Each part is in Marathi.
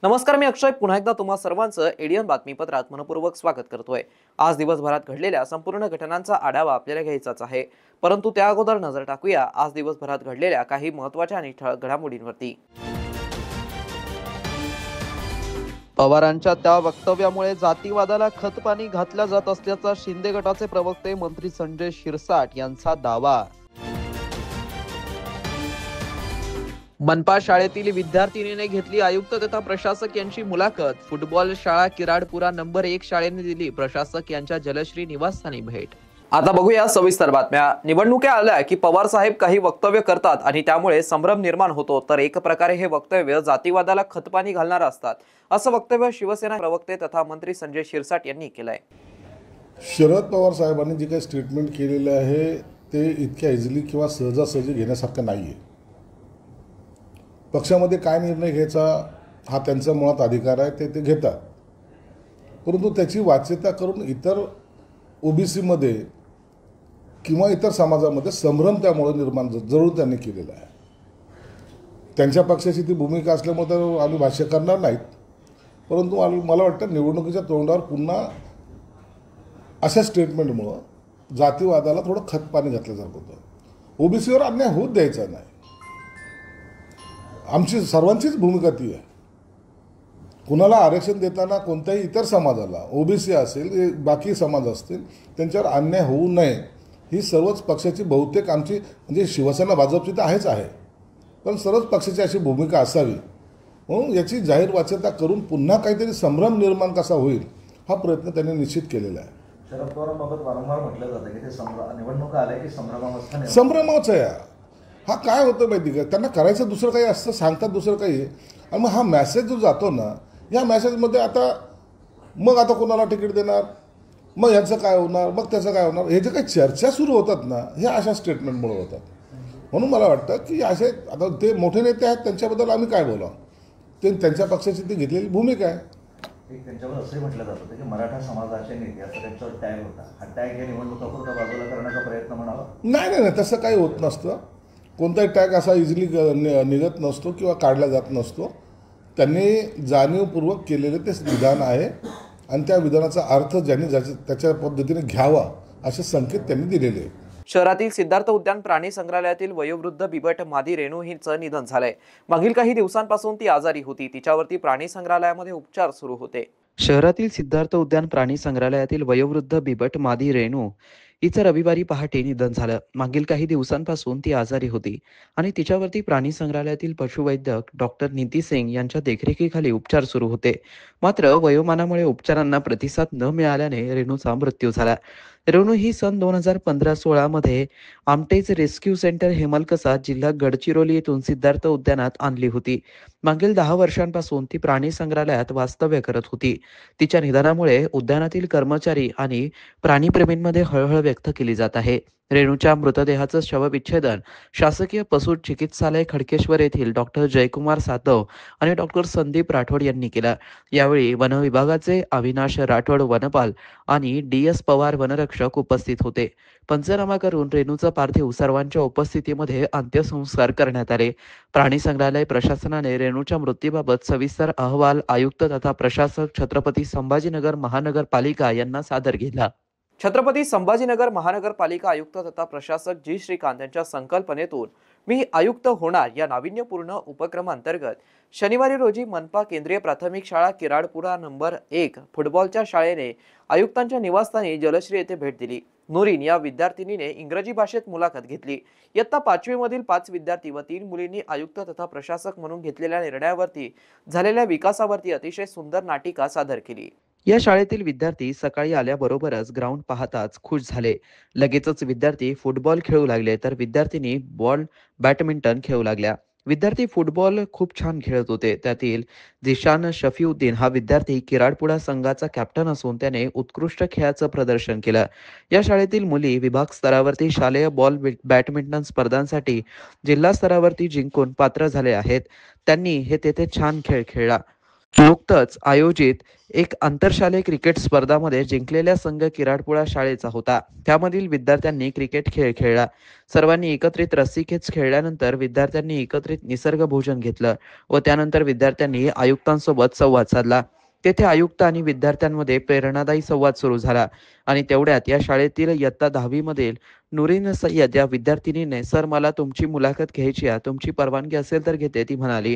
नमस्कार, मी अक्षय पुन्हा एकदा तुम्हा सर्वांचं एडियन बातमीपत्रात मनपूर्वक स्वागत करतोय। आज दिवसभरात घडलेल्या संपूर्ण घटनांचा आढावा आपल्याला घ्यायचाच आहे, परंतु त्या अगोदर नजर टाकूया आज दिवसभरात घडलेल्या काही महत्त्वाच्या आणि ठळक घडामोडींवरती। पवारांच्या त्या वक्तव्यामुळे जातीवादाला खतपाणी घातल्या जात असल्याचा शिंदे गटाचे प्रवक्ते मंत्री संजय शिरसाट यांचा दावा। मनपा शाळेतील विद्यार्थिनीने घेतली आयुक्त तथा प्रशासक यांची मुलाखत। फुटबॉल शाळा किराडपुरा नंबर 1 शाळेने दिली प्रशासक यांच्या जलश्री निवासस्थानी भेट। आता बघूया सविस्तर बातम्या। निवडणुका आल्या की पवार साहेब काही वक्तव्य करतात आणि त्यामुळे संभ्रम निर्माण होतो, तर एक प्रकारे हे वक्तव्य जातीवादाला खतपाणी घालणारे असतात, असं वक्तव्य शिवसेना प्रवक्ते तथा मंत्री संजय शिरसाट यांनी केलंय। शरद पवार साहेबांनी जे काही स्टेटमेंट केलेले आहे ते इतक्या इझिली किंवा सहजासहजी घेण्यासारखं नाहीये। पक्षामध्ये काय निर्णय घ्यायचा हा त्यांचा मुळात अधिकार आहे, ते घेतात, परंतु त्याची वाच्यता करून इतर ओबीसीमध्ये किंवा इतर समाजामध्ये संभ्रम त्यामुळे निर्माण जरूर त्यांनी केलेला आहे। त्यांच्या पक्षाची ती भूमिका असल्यामुळे तर आम्ही भाष्य करणार नाहीत, परंतु मला वाटतं निवडणुकीच्या तोंडावर पुन्हा अशा स्टेटमेंटमुळं जातीवादाला थोडं खतपाणी घातल्यासारखं होतं। ओबीसीवर अन्याय होत द्यायचा नाही, आमची सर्वांचीच भूमिका ती आहे। कुणाला आरक्षण देताना कोणत्याही इतर समाजाला, ओबीसी असेल बाकी समाज असतील, त्यांच्यावर अन्याय होऊ नये ही सर्वच पक्षाची बहुतेक आमची, म्हणजे शिवसेना भाजपची तर आहेच आहे, पण सर्वच पक्षाची अशी भूमिका असावी म्हणून याची जाहीर वाच्यता करून पुन्हा काहीतरी संभ्रम निर्माण कसा होईल हा प्रयत्न त्यांनी निश्चित केलेला आहे। शरद पवारांबाबत वारंवार म्हटलं जातं की ते निवडणुका आल्या की संभ्रमाच आहे। हा काय होतं माहिती का, त्यांना करायचं दुसरं काही असतं, सांगतात दुसरं काही, आणि मग हा मॅसेज जो जातो ना, या मॅसेजमध्ये आता कोणाला तिकीट देणार, मग यांचं काय होणार, मग त्याचं काय होणार, हे जे काही चर्चा सुरू होतात ना, हे अशा स्टेटमेंटमुळे होतात। म्हणून मला वाटतं की असे आता ते मोठे नेते आहेत, त्यांच्याबद्दल आम्ही काय बोलावं, ते त्यांच्या पक्षाची ती घेतलेली भूमिका आहे। त्यांच्यावर असंही म्हटलं जातं की मराठा समाजाचे नेते असं त्यांच्यावर टॅग होता, हा टॅग हे निवडणुकापूर्वी बाजूला करण्याचा प्रयत्न म्हणावा। नाही, तसं काही होत नसतं, कोणताही टॅग असा इझिली निघत नसतो किंवा काढला जात नसतो। त्यांनी जाणीवपूर्वक केलेले ते विधान आहे आणि त्या विधानाचा अर्थ ज्यांनी त्याच्या पद्धतीने घ्यावा असे संकेत त्यांनी दिलेले आहेत। शहरातील सिद्धार्थ उद्यान प्राणी संग्रहालयातील वयोवृद्ध बिबट मादी रेणू हिचं निधन झालंय। मागील काही दिवसांपासून ती आजारी होती, तिच्यावरती प्राणी संग्रहालयामध्ये उपचार सुरू होते। शहरातील सिद्धार्थ उद्यान प्राणी संग्रहालयातील वयोवृद्ध बिबट मादी रेणू हिचं रविवारी पहाटे निधन झालं। मागील काही दिवसांपासून ती आजारी होती आणि तिच्यावरती प्राणी संग्रहालयातील पशुवैद्यक डॉक्टर नीती सिंग यांच्या देखरेखीखाली उपचार सुरू होते, मात्र वयोमानामुळे उपचारांना प्रतिसाद न मिळाल्याने रेणूचा मृत्यू झाला। रेणू ही सन 2015-16 मध्ये आमटेच रेस्क्यू सेंटर हेमलकसा जिल्हा गडचिरोली येथून सिद्धार्थ उद्यानात आणली होती। मागील 10 वर्षांपासून ती प्राणी संग्रहालयात वास्तव्य करत होती। तिच्या निधनामुळे उद्यानातील कर्मचारी आणि प्राणीप्रेमींमध्ये हळहळ व्यक्त केली जात आहे। रेणूच्या मृतदेहाचं शवविच्छेदन शासकीय पशु चिकित्सालय खडकेश्वर येथील डॉक्टर जयकुमार सातव आणि डॉक्टर संदीप राठोड यांनी केला। यावेळी वन विभागाचे अविनाश राठोड वनपाल आणि DS पवार वनरक्षक उपस्थित होते। पंचनामा करून रेणूचं पार्थिव सर्वांच्या उपस्थितीमध्ये अंत्यसंस्कार करण्यात आले। प्राणी संग्रहालय प्रशासनाने रेणूच्या मृत्यूबाबत सविस्तर अहवाल आयुक्त तथा प्रशासक छत्रपती संभाजीनगर महानगरपालिका यांना सादर केला। छत्रपती संभाजीनगर महानगरपालिका आयुक्त तथा प्रशासक जी श्रीकांत यांच्या संकल्पनेतून मी आयुक्त होणार या नाविन्यपूर्ण उपक्रमांतर्गत शनिवारी रोजी मनपा केंद्रीय प्राथमिक शाळा किराडपुरा नंबर 1 फुटबॉलच्या शाळेने आयुक्तांच्या निवासस्थानी जलश्री येथे भेट दिली। नूरीन या विद्यार्थिनीने इंग्रजी भाषेत मुलाखत घेतली। इयत्ता 5वी मधील 5 विद्यार्थी व 3 मुलींनी आयुक्त तथा प्रशासक म्हणून घेतलेल्या निर्णयावरती झालेल्या विकासावरती अतिशय सुंदर नाटिका सादर केली। या शाळेतील विद्यार्थी सकाळी आल्याबरोबरच ग्राउंड पाहताच खुश झाले। लगेचच विद्यार्थी फुटबॉल खेळू लागले तर विद्यार्थिनी बॅडमिंटन खेळू लागल्या। विद्यार्थी फुटबॉल खूप छान खेळत होते. त्यातील झिशान शफीउद्दीन हा विद्यार्थी किराडपुडा संघाचा कॅप्टन असून त्याने उत्कृष्ट खेळाचं प्रदर्शन केलं. या शाळेतील मुली विभाग स्तरावरती शालेय बॅडमिंटन स्पर्धांसाठी जिल्हा स्तरावरती जिंकून पात्र झाले आहेत. त्यांनी तेथे छान खेळ खेळला. नुकतंच आयोजित एक आंतरशालेय क्रिकेट स्पर्धामध्ये जिंकलेला संघ किराडपुळा शाळेचा होता. त्यामधील विद्यार्थ्यांनी क्रिकेट खेळ खेळला. सर्वांनी एकत्रित रस्सीखेच खेळल्यानंतर विद्यार्थ्यांनी एकत्रित निसर्ग भोजन घेतलं व त्यानंतर विद्यार्थ्यांनी आयुक्तांसोबत संवाद साधला. तेथे आयुक्त आणि विद्यार्थ्यांमध्ये प्रेरणादायी संवाद सुरू झाला आणि तेवढ्यात या शाळेतील इयत्ता 10वी मधील नुरीन सय्यद या विद्यार्थिनीने, "सर, मला तुमची मुलाखत घ्यायची आहे. तुमची परवानगी असेल तर घेते," ती म्हणाली.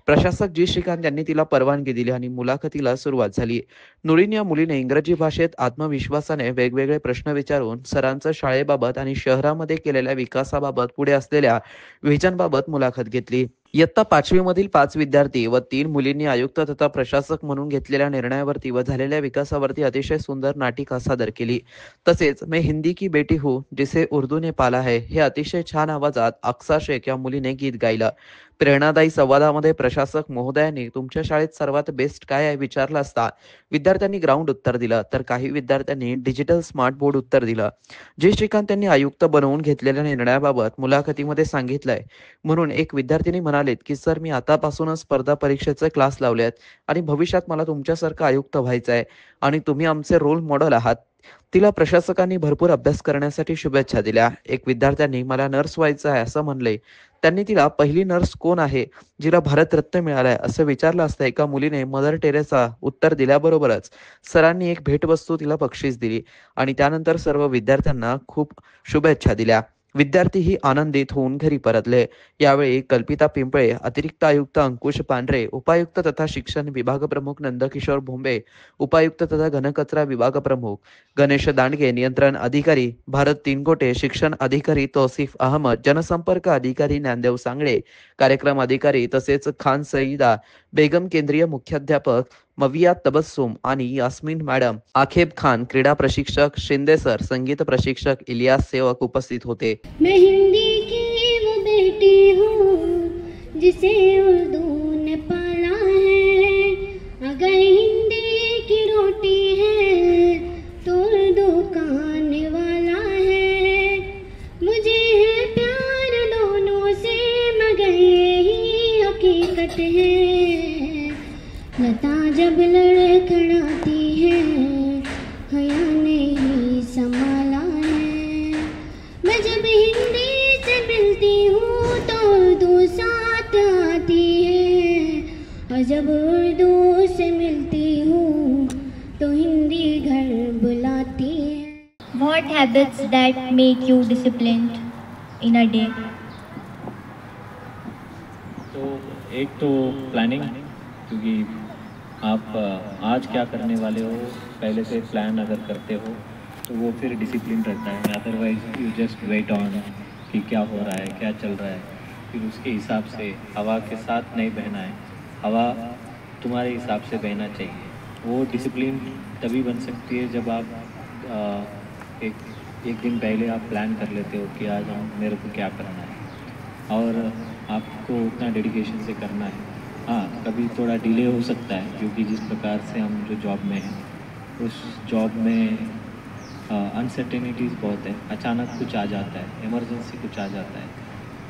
प्रशासक जी श्रीकांत यांनी तिला परवानगी दिली आणि मुलाखतीला सुरुवात झाली. नुरीन या मुलीने इंग्रजी भाषेत आत्मविश्वासाने वेगवेगळे प्रश्न विचारून सरांचं शाळेबाबत आणि शहरामध्ये केलेल्या विकासाबाबत, पुढे असलेल्या व्हिजनबाबत मुलाखत घेतली. इयत्ता 5वी मधील 5 विद्यार्थी व 3 मुलींनी आयुक्त तथा प्रशासक म्हणून घेतलेल्या निर्णयावरती व झालेल्या विकासावरती अतिशय सुंदर नाटिका सादर केली. तसेच "मैं हिंदी की बेटी हूँ जिसे उर्दू ने पाला है" हे अतिशय छान आवाजात अक्सा शेख या मुलीने गीत गायलं. प्रेरणादायी संवादामध्ये प्रशासक महोदयांनी "तुमच्या शाळेत सर्वात बेस्ट काय आहे?" विचारलं असता विद्यार्थ्यांनी ग्राउंड उत्तर दिलं, तर काही विद्यार्थ्यांनी डिजिटल स्मार्ट बोर्ड उत्तर दिलं. जे श्रीकांत यांनी आयुक्त बनवून घेतलेल्या निर्णयाबाबत मुलाखतीमध्ये सांगितलंय. म्हणून एक विद्यार्थिनी म्हणालेत की, "सर, मी आतापासूनच स्पर्धा परीक्षेचे क्लास लावलेत आणि भविष्यात मला तुमच्यासारखं आयुक्त व्हायचं आहे आणि तुम्ही आमचे रोल मॉडेल आहात." तिला प्रशासकांनी भरपूर अभ्यास करण्यासाठी शुभेच्छा दिल्या. एक विद्यार्थ्यांनी "मला नर्स व्हायचं आहे," असं म्हणले. त्यांनी तिला "पहिली नर्स कोण आहे जिला भारतरत्न मिळालाय?" असं विचारलं असता एका मुलीने मदर टेरेसा उत्तर दिल्याबरोबरच सरांनी एक भेटवस्तू तिला बक्षीस दिली आणि त्यानंतर सर्व विद्यार्थ्यांना खूप शुभेच्छा दिल्या. विद्यार्थीही आनंदित होऊन घरी परतले. यावेळी कल्पिता पिंपळे, अतिरिक्त आयुक्त अंकुश पांढरे, उपायुक्त तथा शिक्षण विभाग प्रमुख नंदकिशोर भोंबे, उपायुक्त तथा घनकचरा विभाग प्रमुख गणेश दांडगे, नियंत्रण अधिकारी भारत तिनकोटे, शिक्षण अधिकारी तौसिफ अहमद, जनसंपर्क अधिकारी ज्ञानदेव सांगळे, कार्यक्रम अधिकारी तसेच खान सईदा बेगम, केंद्रीय मुख्याध्यापक मविया तबस्सुम आणि यास्मीन मॅडम, आखेब खान, क्रीडा प्रशिक्षक शिंदे सर, संगीत प्रशिक्षक इलियास सेवक उपस्थित होते. मैं हिंदी की वो बेटी हूँ जिसे उर्दू ने पाला है. अगर हिंदी की रोटी है तो उर्दू खाने वाला है. मुझे है प्यार दोनों से मगर यही हकीकत है. लता जब लड़खड़ाती है हया ने ही संभाला है. मैं जब हिंदी से मिलती हूँ तो उर्दू साथ आती है और जब उर्दू से मिलती हूँ तो हिंदी घर बुलाती है. What habits that make you disciplined in a day? तो एक तो प्लानिंग, क्योंकि आप आज क्या करने वाले हो पहले से प्लान अगर करते हो तो वो फिर डिसिप्लिन रहता है. Otherwise you just wait on कि क्या हो रहा है, क्या चल रहा है, फिर उसके हिसाब से हवा के साथ नहीं बहना है. हवा तुम्हारे हिसाब से बहना चाहिए. वो डिसिप्लिन तभी बन सकती है जब आप एक दिन पहले आप प्लान कर लेते हो कि आज मेरे को क्या करना है और आपको उतना डेडिकेशन से करना है. हाँ, कभी थोड़ा डिले हो सकता है, क्योंकि जिस प्रकार से हम जो जॉब में हैं उस जॉब में अनसर्टेनिटीज़ बहुत है. अचानक कुछ आ जाता है, इमरजेंसी कुछ आ जाता है.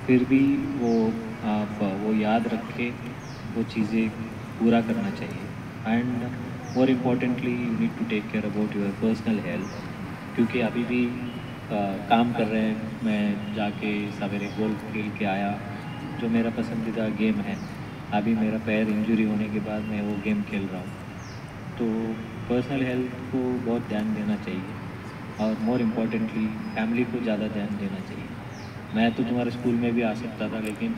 फिर भी वो आप वो याद रख के वो चीज़ें पूरा करना चाहिए. And more importantly you need to take care about your personal health, क्योंकि अभी भी काम कर रहे हैं. मैं जाके सवेरे गोल्फ खेल के आया, जो मेरा पसंदीदा गेम है. अभी मेरा पैर इंजरी होने के बाद मैं वो गेम खेल रहा हूँ. तो पर्सनल हेल्थ को बहुत ध्यान देना चाहिए और मोर इम्पॉर्टेंटली फैमिली को ज़्यादा ध्यान देना चाहिए. मैं तो तुम्हारे स्कूल में भी आ सकता था, लेकिन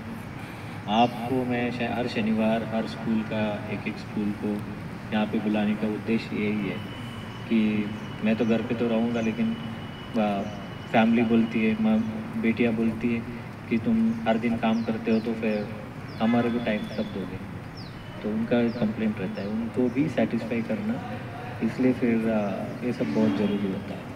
आपको मैं हर शनिवार हर स्कूल का एक स्कूल को यहाँ पे बुलाने का उद्देश्य यही है कि मैं तो घर पे तो रहूँगा, लेकिन फैमिली बोलती है, माँ बेटियाँ बोलती है कि तुम हर दिन काम करते हो तो फिर हमारे को टाइम कब दोगे. तो उनका कंप्लेंट रहता है, उनको भी सेटिस्फाई करना, इसलिए फिर ये सब बहुत ज़रूरी होता है.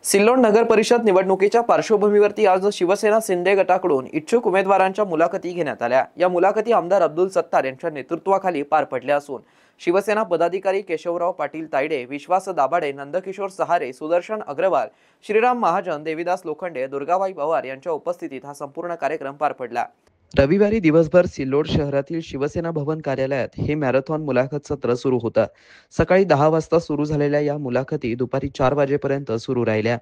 सिल्लोड नगर परिषद निवडणुकीच्या पार्श्वभूमीवरती आज शिवसेना शिंदे गटाकडून इच्छुक उमेदवारांच्या मुलाखती घेण्यात आल्या। या मुलाखती आमदार अब्दुल सत्तार यांच्या नेतृत्वाखाली पार पडल्या असून शिवसेना पदाधिकारी केशवराव पाटील तायडे, विश्वास दाभाडे, नंदकिशोर सहारे, सुदर्शन अग्रवाल, श्रीराम महाजन, देविदास लोखंडे, दुर्गाबाई पवार यांच्या उपस्थितीत हा संपूर्ण कार्यक्रम पार पडला। रविवारी दिवसभर सिल्लोड शहरातील शिवसेना भवन कार्यालयात हे मॅरेथॉन मुलाखत सत्र सुरू होतं। सकाळी 10 वाजता सुरू झालेल्या या मुलाखती दुपारी 4 वाजेपर्यंत सुरू राहिल्या।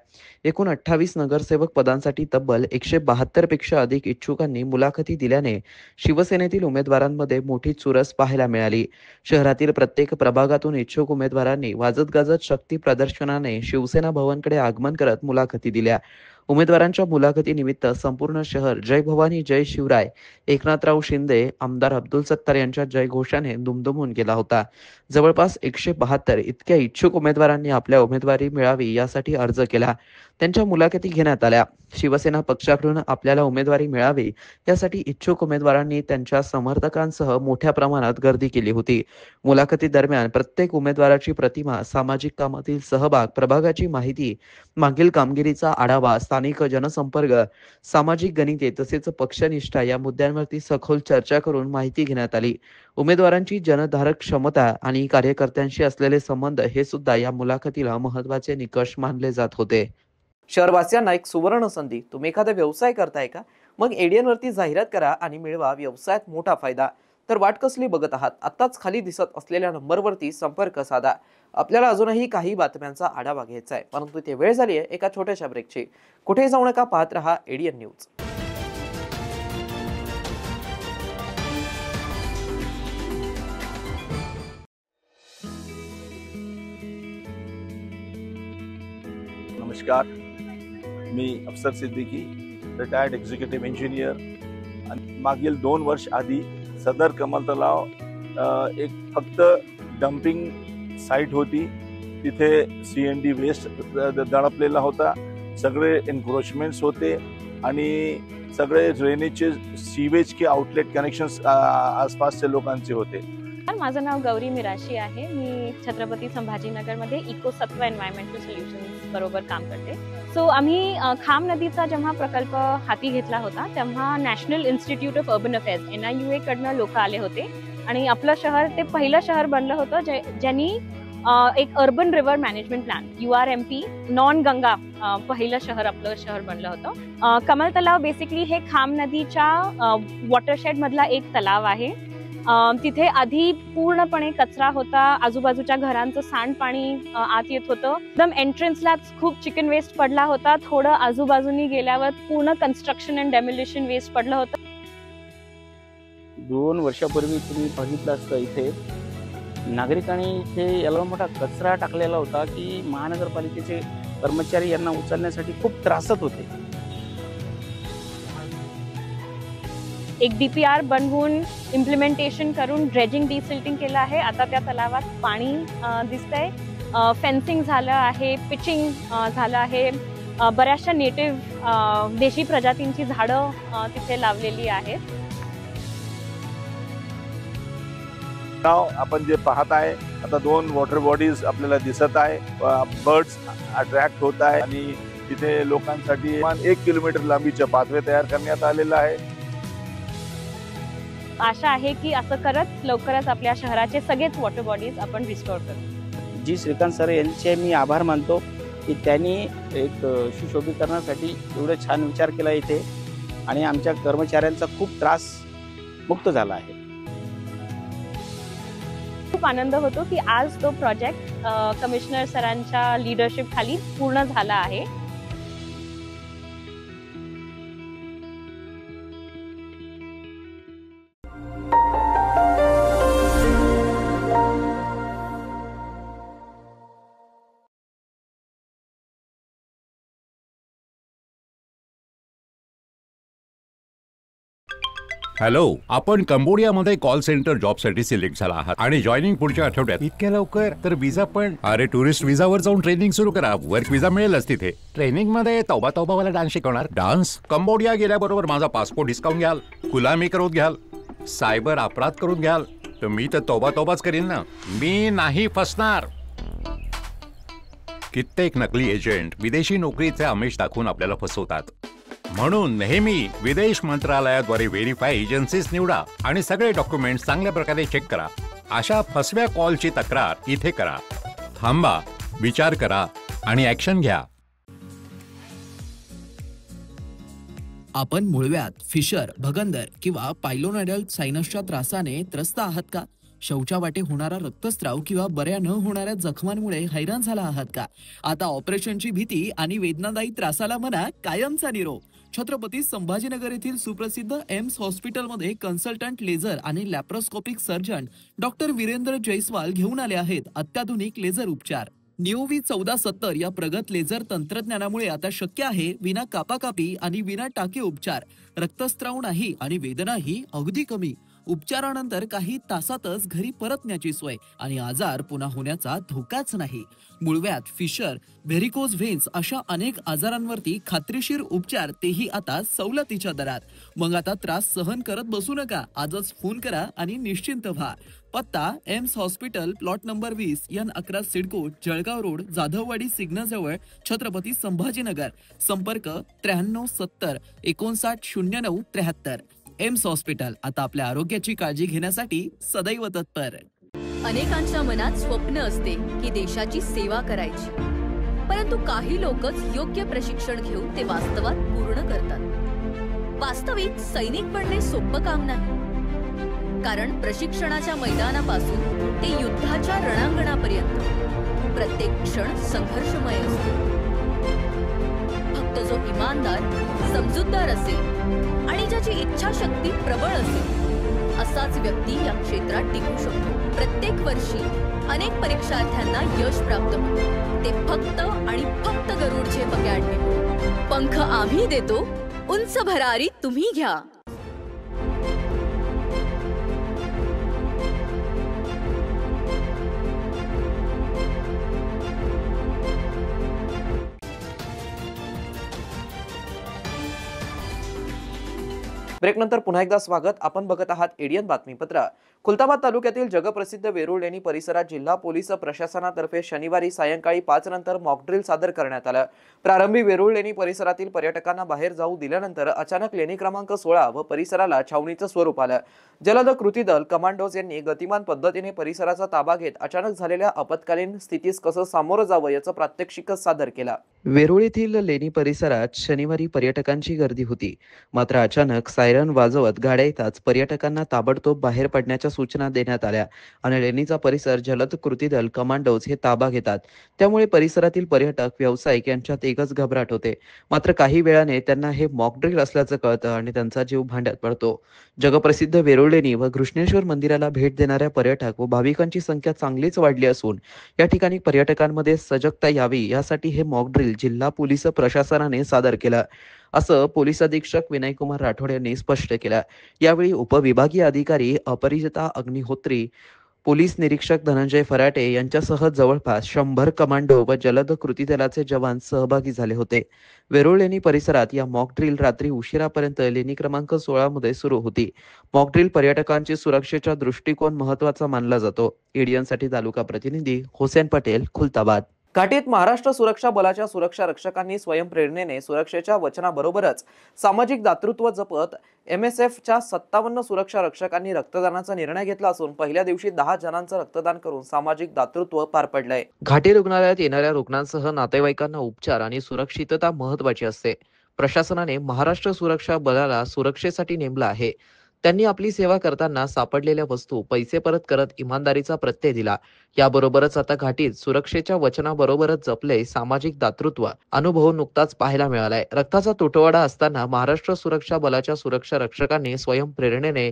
एकूण 28 नगरसेवक पदांसाठी तब्बल 172 पेक्षा अधिक इच्छुकांनी मुलाखती दिल्याने शिवसेनेतील उमेदवारांमध्ये मोठी चुरस पाहायला मिळाली। शहरातील प्रत्येक प्रभागातून इच्छुक उमेदवारांनी वाजत गाजत शक्ती प्रदर्शनाने शिवसेना भवनकडे आगमन करत मुलाखती दिल्या। उमेदवारांच्या मुलाखतीनिमित्त संपूर्ण शहर जय भवानी जय शिवराय, एकनाथराव शिंदे, आमदार अब्दुल सत्तार यांच्या जयघोषाने दुमदुमून गेला होता। जवळपास 172 इतक्या इच्छुक उमेदवारांनी आपल्या उमेदवारी मिळावी यासाठी अर्ज केला। त्यांच्या मुलाखती घेण्यात आल्या। शिवसेना पक्षाकडून आपल्याला उमेदवारी मिळावी यासाठी इच्छुक उमेदवारांनी त्यांच्या समर्थकांसह मोठ्या प्रमाणात गर्दी केली होती। मुलाखती दरम्यान प्रत्येक उमेदवाराची प्रतिमा, सामाजिक कामातील सहभाग, प्रभागाची माहिती, मागील कामगिरीचा आढावा, स्थानिक जनसंपर्क, सामाजिक गणिते तसेच पक्षनिष्ठा या मुद्द्यांवरती सखोल चर्चा करून माहिती घेण्यात आली। उमेदवारांची जनधारक क्षमता आणि कार्यकर्त्यांशी असलेले संबंध हे सुद्धा या मुलाखतीला महत्त्वाचे निकष मानले जात होते। शहरवासियांना एक सुवर्ण संधी। तुम्ही एखादा व्यवसाय करताय का? मग एडीएन वरती जाहिरात करा आणि मिळवा व्यवसायात मोठा फायदा। तर वाट कसली बघत आहात? आत्ताच खाली दिसत असलेल्या नंबरवरती संपर्क साधा। आपल्याला अजूनही काही बातम्यांचा आढावा घ्यायचा आहे, परंतु इथे वेळ झाली आहे एका छोट्याशा ब्रेकची। कुठेही जाऊ नका, पाहत रहा एडीएन न्यूज। नमस्कार, मी अफसर सिद्दीकी, रिटायर्ड एक्झिक्युटिव्ह इंजिनियर। मागील 2 वर्ष आधी सदर कमल तलाव एक फक्त डम्पिंग साईट होती। तिथे CND वेस्ट दडपलेला होता, सगळे एन्क्रोचमेंट्स होते आणि सगळे ड्रेनेजचे सीवेजचे आउटलेट कनेक्शन्स आसपासच्या लोकांचे होते। माझं नाव गौरी मिराशी आहे। मी छत्रपती संभाजीनगरमध्ये इकोसत्व एन्व्हायरमेंटल सोल्युशन्स बरोबर काम करते। सो आम्ही खाम नदीचा जेव्हा प्रकल्प हाती घेतला होता तेव्हा national institute of urban affairs NIUA कडनं लोक आले होते आणि आपलं शहर ते पहिलं शहर बनलं होतं ज्यांनी एक urban river management plan URMP non Ganga पहिलं शहर आपलं शहर बनलं होतं। कमल तलाव बेसिकली हे खाम नदीच्या वॉटरशेड मधला एक तलाव आहे। तिथे आधी पूर्णपणे कचरा होता, आजूबाजूच्या घरांचं सांडपाणी आत येत होतं। एकदम एंट्रन्सलाच खूप चिकन वेस्ट पडला होता। थोडं आजूबाजूनी गेल्यावर पूर्ण कन्स्ट्रक्शन अँड डेमोलिशन वेस्ट पडलं होतं। 2 वर्षापूर्वी तुम्ही बघितलं असतं इथे नागरिकांनी इथे एवढा मोठा कचरा टाकलेला होता की महानगरपालिकेचे कर्मचारी यांना उचलण्यासाठी खूप त्रासत होते। एक DPR बनवून इम्प्लिमेंटेशन करून ड्रेजिंग डिसिल्टिंग केलं आहे। आता त्या तलावात पाणी दिसतंय, फेन्सिंग झालं आहे, पिचिंग झालं आहे, बऱ्याचशा नेटिव्ह देशी प्रजातींची झाडं तिथे लावलेली आहेत। आपण जे पाहत आहे आता 2 वॉटर बॉडीज आपल्याला दिसत आहे। बर्ड्स अट्रॅक्ट होत आहे आणि तिथे लोकांसाठी 1 किलोमीटर लांबीचे पाथवे तयार करण्यात आलेलं आहे। आशा आहे की असं करत लवकरच आपल्या शहराचे सगळेच वॉटर बॉडीज आपण रिस्टोर करू। जी श्रीकांत सर यांचे मी आभार मानतो की त्यांनी एक सुशोभीकरणासाठी एवढं छान विचार केला इथे आणि आमच्या कर्मचाऱ्यांचा खूप त्रास मुक्त झाला आहे। खूप आनंद होतो की आज तो प्रोजेक्ट कमिशनर सरांच्या लीडरशिप खाली पूर्ण झाला आहे। हॅलो, आपण कंबोडियामध्ये कॉल सेंटर जॉबसाठी सिलेक्ट झाला आहात आणि जॉईनिंग पुढच्या आठवड्यात। इतक्या लवकर? तर विजा पण? अरे टुरिस्ट विजावर जाऊन ट्रेनिंग सुरू करा, वर्क विजा मिळेलच तिथे। ट्रेनिंग मध्ये तौबा तौबा वाला डान्स शिकवणार। डान्स? कंबोडिया गेल्याबरोबर माझा पासपोर्ट हिसकावून घ्याल, गुलामी करून घ्याल, सायबर अपराध करून घ्याल, तर मी तर तौबा तौबाच करीन ना। मी नाही फसणार। कित्येक नकली एजंट विदेशी नोकरीचे आमिष दाखवून आपल्याला फसवतात. म्हणून नेहमी विदेश मंत्रालयाद्वारे व्हेरीफाय एजन्सीज निवडा आणि सगळे डॉक्युमेंट चांगल्या प्रकारे चेक करा. अशा फसव्या कॉलची तक्रार इथे करा. थांबा, विचार करा आणि ऍक्शन घ्या. आपण मुळव्यात, फिशर, भगंदर किंवा पायलोनोडल सायनसच्या त्रासाने त्रस्त आहात का? शौचावाटे होणारा रक्तस्राव किंवा बऱ्या न होणाऱ्या जखमांमुळे हैराण झाला आहात का? आता ऑपरेशनची भीती आणि वेदनादायी त्रासाला म्हणा कायमचा निरोप. छत्रपती संभाजीनगर येथील सुप्रसिद्ध एम्स हॉस्पिटलमध्ये कन्सल्टंट लेझर आणि laparoscopic surgeon doctor Virendra Jaiswal घेऊन आले आहेत अत्याधुनिक लेझर उपचार. निओव्ही 1470 या प्रगत लेझर तंत्रज्ञानामुळे आता शक्य आहे विना कापाकापी आणि विना टाके उपचार. रक्तस्राव नाही आणि वेदनाही अगदी कमी. उपचारानंतर काही तासातच घरी परतण्याची सोय आणि आजार पुन्हा होण्याचा धोकाच नाही. मुळव्यात, फिशर, व्हेरिकोज व्हेन्स अशा अनेक आजारांवरती खात्रीशीर उपचार, तेही आता सवलतीच्या दरात. मग आता त्रास सहन करत बसू नका. आजच फोन करा आणि निश्चिंत व्हा. पत्ता AIIMS hospital, plot number 20, N11 CIDCO, Jalgaon road, Jadhavwadi सिग्नलजवळ, छत्रपती संभाजीनगर. संपर्क 93 70 59 09 73. एम्स हॉस्पिटल आता आपल्या आरोग्याची काळजी घेण्यासाठी सदैव तत्पर. अनेकांच्या मनात स्वप्न असते की देशाची सेवा करायची, परंतु काही लोकच योग्य प्रशिक्षण घेऊन ते वास्तवात पूर्ण करतात. वास्तविक सैनिक बनणे सोपं काम नाही, कारण प्रशिक्षणाच्या मैदानापासून ते युद्धाच्या रणांगणापर्यंत प्रत्येक क्षण संघर्षमय असतो. फक्त जो इमानदार, समजूतदार असेल आणि ज्याची इच्छाशक्ती प्रबळ असेल असाच व्यक्ती या क्षेत्रात टिकू शकतो. प्रत्येक वर्षी अनेक परीक्षार्थ्यांना यश प्राप्त होते, ते फक्त आणि फक्त गरुड झेप अकॅडमी. पंख आम्ही देतो, उंच भरारी तुम्ही घ्या. ब्रेकनंतर पुन्हा एकदा स्वागत. आपण बघत आहात एडियन बातमीपत्र. खुलताबाद तालुक्यातील जगप्रसिद्ध वेरूळ लेणी परिसरात जिल्हा पोलीस प्रशासनातर्फे शनिवारी सायंकाळी 5 नंतर मॉकड्रिल सादर करण्यात आलं. प्रारंभी वेरूळ लेणी परिसरातील पर्यटकांना बाहेर जाऊ दिल्यानंतर अचानक लेणी क्रमांक 16 व परिसराला छावणीचं स्वरूप आलं. जलद कृती दल कमांडोज यांनी गतिमान पद्धतीने परिसराचा ताबा घेत अचानक झालेल्या आपत्कालीन स्थितीस कसं सामोरं जावं याचं प्रात्यक्षिक सादर केलं. वेरूळ येथील लेणी परिसरात शनिवारी पर्यटकांची गर्दी होती. मात्र अचानक सायरन वाजवत गाड्या येताच पर्यटकांना ताबडतोब बाहेर पडण्याच्या सूचना देण्यात आल्या आणि लेणीचा परिसर जलद कृती दल कमांडोज हे ताबा घेतात. त्यामुळे परिसरातील पर्यटक, व्यावसायिक यांच्यात एकच घबराट होते. मात्र काही वेळाने त्यांना हे मॉकड्रिल असल्याचं कळतं आणि त्यांचा जीव भांड्यात पडतो. जगप्रसिद्ध वेरूळ लेणी व घृष्णेश्वर मंदिराला भेट देणाऱ्या पर्यटक व भाविकांची संख्या चांगलीच वाढली असून या ठिकाणी पर्यटकांमध्ये सजगता यावी यासाठी हे मॉकड्रिल जिल्हा पोलीस प्रशासनाने सादर केलं, असं पोलीस अधीक्षक विनयकुमार राठोड यांनी स्पष्ट केलं. यावेळी उपविभागीय अधिकारी अपरिजिता अग्निहोत्री, पोलीस निरीक्षक धनंजय फराटे यांच्यासह जवळपास 100 कमांडो व जलद कृती दलाचे जवान सहभागी झाले होते. वेरूळ लेणी परिसरात या मॉकड्रिल रात्री उशिरापर्यंत लेणी क्रमांक 16 मध्ये सुरू होती. मॉकड्रिल पर्यटकांची सुरक्षेचा दृष्टिकोन महत्त्वाचा मानला जातो. एडियनसाठी तालुका प्रतिनिधी हुसेन पटेल, खुलताबाद. घाटीत महाराष्ट्र सुरक्षा बलाच्या सुरक्षा रक्षकांनी स्वयंप्रेरणेने सुरक्षेच्या वचनाबरोबरच सामाजिक दातृत्व जपत MSFच्या 57 सुरक्षा रक्षकांनी रक्तदानाचा निर्णय घेतला असून पहिल्या दिवशी 10 जणांचं रक्तदान करून सामाजिक दातृत्व पार पडलंय. घाटी रुग्णालयात येणाऱ्या रुग्णांसह नातेवाईकांना उपचार आणि सुरक्षितता महत्त्वाची असते. प्रशासनाने महाराष्ट्र सुरक्षा बलाला सुरक्षेसाठी नेमलं आहे. त्यांनी आपली सेवा करताना सापडलेल्या वस्तू पैसे परत करत इमानदारीचा प्रत्यय दिला. याबरोबरच आता घाटीत सुरक्षेच्या वचनाबरोबरच जपले सामाजिक दातृत्व अनुभव नुकताच पाहायला मिळालाय. रक्ताचा तुटवडा असताना महाराष्ट्र सुरक्षा बलाच्या सुरक्षा रक्षकांनी स्वयंप्रेरणेने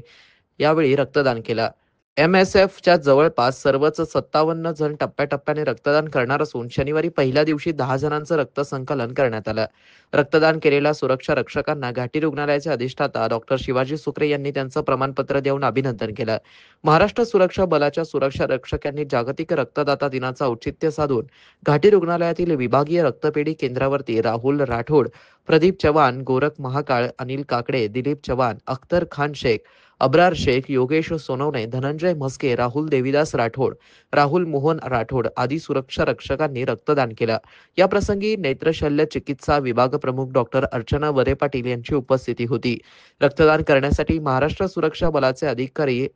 यावेळी रक्तदान केलं. MSFच्या जवळपास सर्वच 57 जण टप्प्याटप्प्याने रक्तदान करणार असून शनिवारी पहिल्या दिवशी 10 जणांचं रक्त संकलन करण्यात आलं. रक्तदान केलेल्या सुरक्षा रक्षकांना घाटी रुग्णालयाचे अधिष्ठाता डॉक्टर शिवाजी सुक्रे यांनी त्यांचं प्रमाणपत्र देऊन अभिनंदन केलं. महाराष्ट्र सुरक्षा बलाच्या सुरक्षा रक्षकांनी जागतिक रक्तदाता दिनाचं औचित्य साधून घाटी रुग्णालयातील विभागीय रक्तपेढी केंद्रावरती राहुल राठोड, प्रदीप चव्हाण, गोरख महाकाळ, अनिल काकडे, दिलीप चव्हाण, अख्तर खान शेख, अब्रार शेख, योगेश सोनवणे, धनंजय म्हस्के, राहुल देवीदास राठोड, राहुल मोहन राठोड आदी सुरक्षा रक्षकांनी रक्तदान केलं. या प्रसंगी नेत्रशल्य चिकित्सा विभाग प्रमुख डॉक्टर अर्चना वरे पाटील यांची उपस्थिती होती. रक्तदान करण्यासाठी महाराष्ट्र सुरक्षा बलाचे अधिकारी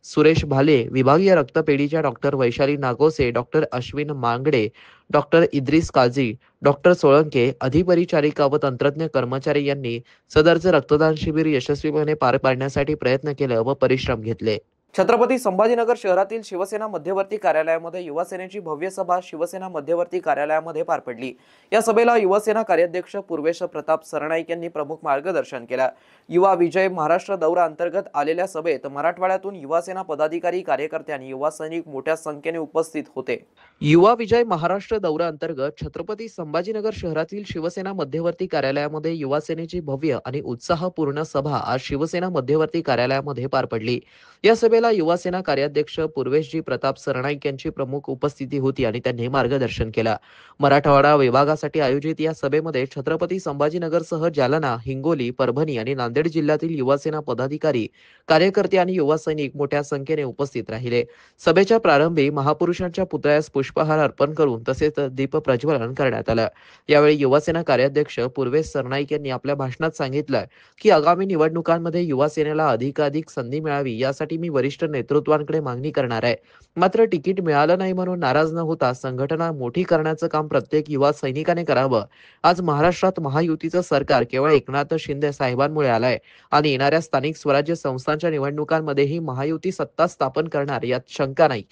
सुरेश भाले, विभागीय रक्तपेढीच्या doctor Vaishali Nagose, doctor Ashwin Mangade, doctor Idris Kazi, doctor Solanke, अधिपरिचारिका व तंत्रज्ञ कर्मचारी यांनी सदरचे रक्तदान शिबिर यशस्वीपणे पार पाडण्यासाठी प्रयत्न केले व परिश्रम घेतले. छत्रपती संभाजीनगर शहरातील शिवसेना मध्यवर्ती कार्यालयामध्ये युवा सेनेची भव्य सभा शिवसेना मध्यवर्ती कार्यालयामध्ये पार पडली. या सभेला युवासेना कार्याध्यक्ष पूर्वेश प्रताप सरनाईक यांनी प्रमुख मार्गदर्शन केलं. युवा विजय महाराष्ट्र दौरा अंतर्गत आलेल्या सभेत मराठवाड्यातून युवासेना पदाधिकारी, कार्यकर्ते आणि युवा सैनिक मोठ्या संख्येने उपस्थित होते. युवा विजय महाराष्ट्र दौरा अंतर्गत छत्रपती संभाजीनगर शहरातील शिवसेना मध्यवर्ती कार्यालयामध्ये युवा सेनेची भव्य आणि उत्साहपूर्ण सभा आज शिवसेना मध्यवर्ती कार्यालयामध्ये पार पडली. या सभेला युवासेना कार्याध्यक्ष पूर्वेशजी प्रताप सरनाईक यांची प्रमुख उपस्थिती होती आणि त्यांनी मार्गदर्शन केलं. मराठवाडा विभागासाठी आयोजित या सभेमध्ये छत्रपती संभाजीनगरसह जालना, हिंगोली, परभणी आणि नांदेड जिल्ह्यातील युवासेना पदाधिकारी, कार्यकर्ते आणि युवा सैनिक मोठ्या संख्येने उपस्थित राहिले. सभेच्या प्रारंभी महापुरुषांच्या पुतळ्यास पुष्पहार अर्पण करून तसेच दीप प्रज्वलन करण्यात आलं. यावेळी युवासेना कार्याध्यक्ष पूर्वेश सरनाईक यांनी आपल्या भाषणात सांगितलं की आगामी निवडणुकांमध्ये युवासेनेला अधिकाधिक संधी मिळावी यासाठी मी वरिष्ठ नेतृत्वांकडे मागणी करणार आहे. मात्र तिकीट मिळालं नाही म्हणून नाराज न होता संघटना मोठी करण्याचं काम प्रत्येक युवा सैनिकाने करावं. आज महाराष्ट्रात महायुतीचं सरकार केवळ एकनाथ शिंदे साहेबांमुळे आलंय आणि येणाऱ्या स्थानिक स्वराज्य संस्थांच्या निवडणुकांमध्येही महायुती सत्ता स्थापन करणार यात शंका नाही.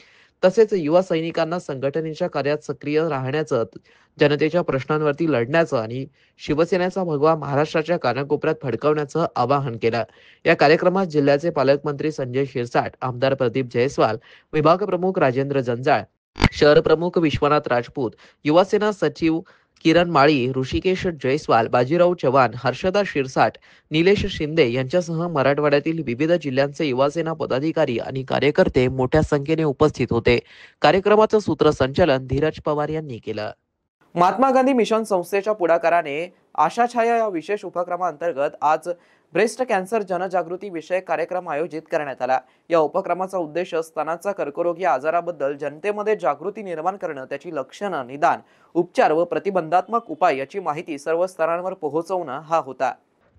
तसेच युवा सैनिकांना संघटनेच्या कार्यात सक्रिय राहण्याचं, जनतेच्या प्रश्नांवरती लढण्याचं आणि शिवसेनेचा भगवा महाराष्ट्राच्या कानाकोपऱ्यात फडकवण्याचं आवाहन केलं. या कार्यक्रमात जिल्ह्याचे पालकमंत्री संजय शिरसाट, आमदार प्रदीप जयस्वाल, विभाग प्रमुख राजेंद्र जंजाळ, शहर प्रमुख विश्वनाथ राजपूत, युवासेना सचिव किरण माळी, ऋषिकेश जयस्वाल, बाजीराव चव्हाण, हर्षदा शिरसाट, निलेश शिंदे यांच्यासह मराठवाड्यातील विविध जिल्ह्यांचे युवासेना पदाधिकारी आणि कार्यकर्ते मोठ्या संख्येने उपस्थित होते. कार्यक्रमाचं सूत्रसंचालन धीरज पवार यांनी केलं. महात्मा गांधी मिशन संस्थेच्या पुढाकाराने आशाछाया या विशेष उपक्रमाअंतर्गत आज ब्रेस्ट कॅन्सर जनजागृती विषयक कार्यक्रम आयोजित करण्यात आला. या उपक्रमाचा उद्देश स्तनाचा कर्करोग या आजाराबद्दल जनतेमध्ये जागृती निर्माण करणं, त्याची लक्षणं, निदान, उपचार व प्रतिबंधात्मक उपाय याची माहिती सर्व स्तरांवर पोहोचवणं हा होता.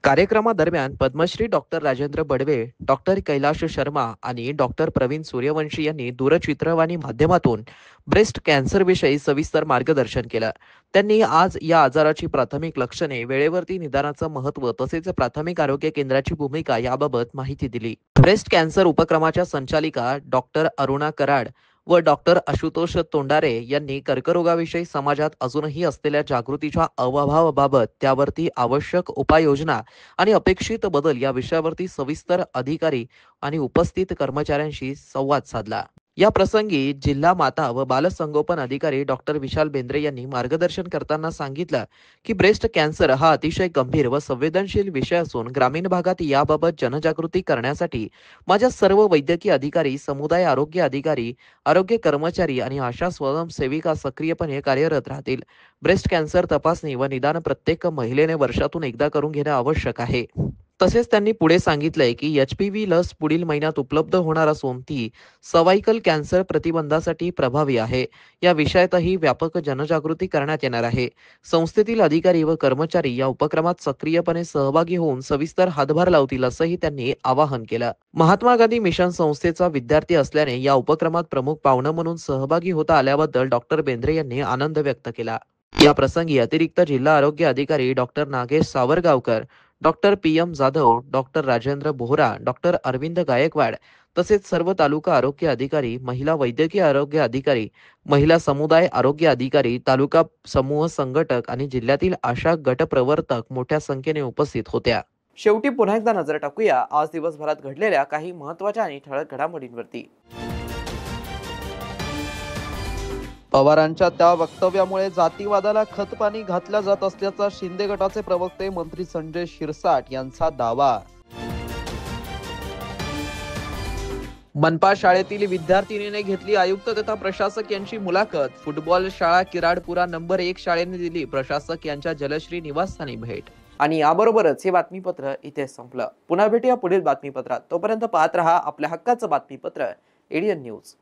कार्यक्रमादरम्यान पद्मश्री डॉक्टर राजेंद्र बडवे, डॉक्टर कैलाश शर्मा आणि डॉक्टर प्रवीण सूर्यवंशी यांनी दूरचित्रवाणी माध्यमातून ब्रेस्ट कॅन्सर विषयी सविस्तर मार्गदर्शन केलं. त्यांनी आज या आजाराची प्राथमिक लक्षणे, वेळेवरती निदानाचं महत्त्व तसेच प्राथमिक आरोग्य केंद्राची भूमिका याबाबत माहिती दिली. ब्रेस्ट कॅन्सर उपक्रमाच्या संचालिका डॉक्टर अरुणा कराड व डॉक्टर आशुतोष तोंडारे यांनी कर्करोगाविषयी समाजात अजूनही असलेल्या जागृतीच्या अभावाबाबत, त्यावरती आवश्यक उपाययोजना आणि अपेक्षित बदल या विषयावरती सविस्तर अधिकारी आणि उपस्थित कर्मचाऱ्यांशी संवाद साधला. या प्रसंगी जिल्हा माता व बालसंगोपन अधिकारी डॉक्टर विशाल बेंद्रे यांनी मार्गदर्शन करताना सांगितलं की ब्रेस्ट कॅन्सर हा अतिशय गंभीर व संवेदनशील विषय असून ग्रामीण भागात याबाबत जनजागृती करण्यासाठी माझ्या सर्व वैद्यकीय अधिकारी, समुदाय आरोग्य अधिकारी, आरोग्य कर्मचारी आणि आशा स्वयंसेविका सक्रियपणे कार्यरत राहतील. ब्रेस्ट कॅन्सर तपासणी व निदान प्रत्येक महिलेने वर्षातून एकदा करून घेणे आवश्यक आहे. तसेच त्यांनी पुढे सांगितलंय की HPV लस पुढील महिन्यात उपलब्ध होणार असून ती सर्व्हायकल कॅन्सर प्रतिबंधासाठी प्रभावी आहे. या विषयातही व्यापक जनजागृती करण्यात येणार आहे. संस्थेतील अधिकारी व कर्मचारी या उपक्रमात सक्रियपणे सहभागी होऊन सविस्तर हातभार लावतील असंही त्यांनी आवाहन केलं. महात्मा गांधी मिशन संस्थेचा विद्यार्थी असल्याने या उपक्रमात प्रमुख पाहुणा म्हणून सहभागी होता आल्याबद्दल डॉक्टर बेंद्रे यांनी आनंद व्यक्त केला. या प्रसंगी अतिरिक्त जिल्हा आरोग्य अधिकारी doctor Nagesh Sawargaonkar, doctor PM Jadhav, doctor Rajendra Bohra, doctor Arvind Gaikwad तसेच सर्व तालुका आरोग्य अधिकारी, महिला वैद्यकीय आरोग्य अधिकारी, महिला समुदाय आरोग्य अधिकारी, तालुका समूह संघटक आणि जिल्ह्यातील आशा गट प्रवर्तक मोठ्या संख्येने उपस्थित होत्या. शेवटी पुन्हा एकदा नजर टाकूया आज दिवसभरात घडलेल्या काही महत्त्वाच्या आणि ठळक घडामोडींवरती. पवारांच्या त्या वक्तव्यामुळे जातीवादाला खतपाणी घातल्या जात असल्याचा शिंदे गटाचे प्रवक्ते मंत्री संजय शिरसाट यांचा दावा. मनपा शाळेतील विद्यार्थिनीने घेतली आयुक्त तथा प्रशासक यांची मुलाखत. फुटबॉल शाळा किराडपुरा नंबर 1 शाळेने दिली प्रशासक यांच्या जलश्री निवासस्थानी भेट. आणि याबरोबरच हे बातमीपत्र इथे संपलं. पुन्हा भेटूया पुढील बातमीपत्रात. तोपर्यंत पाहत रहा आपल्या हक्काचं बातमीपत्र एडीएन न्यूज.